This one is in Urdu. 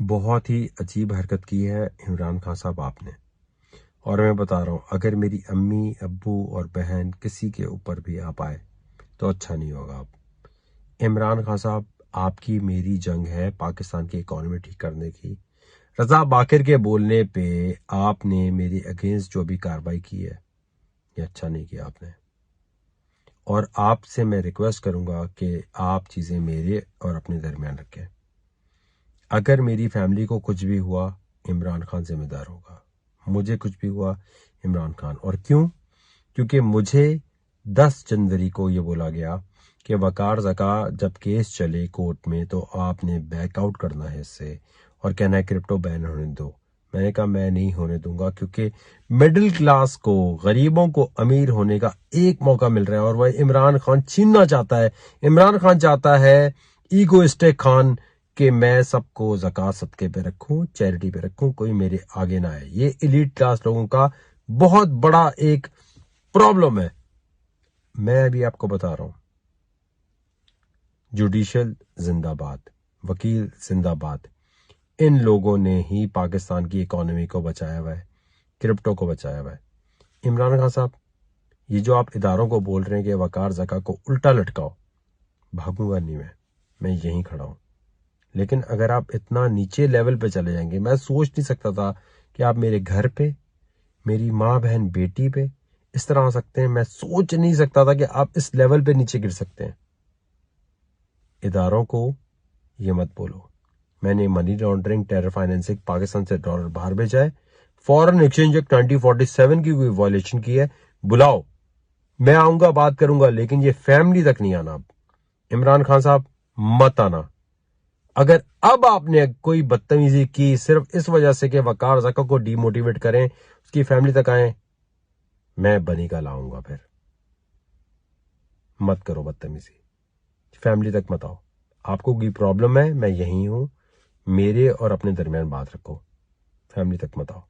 بہت ہی عجیب حرکت کی ہے عمران خان صاحب آپ نے، اور میں بتا رہا ہوں اگر میری امی ابو اور بہن کسی کے اوپر بھی آپ آئے تو اچھا نہیں ہوگا۔ آپ عمران خان صاحب، آپ کی میری جنگ ہے پاکستان کی اکانومی ٹھیک کرنے کی۔ رضا باقر کے بولنے پہ آپ نے میرے اگینسٹ جو بھی کارروائی کی ہے یہ اچھا نہیں کیا آپ نے، اور آپ سے میں ریکویسٹ کروں گا کہ آپ چیزیں میرے اور اپنے درمیان رکھیں۔ اگر میری فیملی کو کچھ بھی ہوا عمران خان ذمہ دار ہوگا، مجھے کچھ بھی ہوا عمران خان۔ اور کیوں؟ کیونکہ مجھے 10 جنوری کو یہ بولا گیا کہ وقار زکا جب کیس چلے کورٹ میں تو آپ نے بیک آؤٹ کرنا ہے اس سے اور کہنا ہے کرپٹو بین ہونے دو۔ میں نے کہا میں نہیں ہونے دوں گا، کیونکہ مڈل کلاس کو، غریبوں کو امیر ہونے کا ایک موقع مل رہا ہے اور وہ عمران خان چھیننا چاہتا ہے۔ عمران خان چاہتا ہے ایگوئسٹک خان کہ میں سب کو زکوٰۃ صدقے پہ رکھوں، چیریٹی پہ رکھوں، کوئی میرے آگے نہ آئے۔ یہ ایلیٹ کلاس لوگوں کا بہت بڑا ایک پرابلم ہے۔ میں ابھی آپ کو بتا رہا ہوں، جوڈیشل زندہ باد، وکیل زندہ باد، ان لوگوں نے ہی پاکستان کی اکانومی کو بچایا ہوا ہے، کرپٹو کو بچایا ہوا ہے۔ عمران خان صاحب، یہ جو آپ اداروں کو بول رہے ہیں کہ وقار زکا کو الٹا لٹکاؤ، بھاگوں گا نہیں میں یہیں کھڑا ہوں۔ لیکن اگر آپ اتنا نیچے لیول پہ چلے جائیں گے، میں سوچ نہیں سکتا تھا کہ آپ میرے گھر پہ، میری ماں بہن بیٹی پہ اس طرح ہو سکتے ہیں۔ میں سوچ نہیں سکتا تھا کہ آپ اس لیول پہ نیچے گر سکتے ہیں۔ اداروں کو یہ مت بولو میں نے money laundering, terror financing, Pakistan سے ڈالر باہر بھیجا ہے، فورن ایکسچینج ایکٹ 2047 کی کوئی وائلیشن کی ہے، بلاؤ، میں آؤں گا، بات کروں گا، لیکن یہ فیملی تک نہیں آنا۔ اب عمران خان صاحب مت آنا۔ اگر اب آپ نے کوئی بدتمیزی کی صرف اس وجہ سے کہ وقار زکا کو ڈی موٹیویٹ کریں، اس کی فیملی تک آئیں، میں بنی کا لاؤں گا۔ پھر مت کرو بدتمیزی، فیملی تک مت آؤ۔ آپ کو کوئی پرابلم ہے، میں یہیں ہوں، میرے اور اپنے درمیان بات رکھو، فیملی تک مت آؤ۔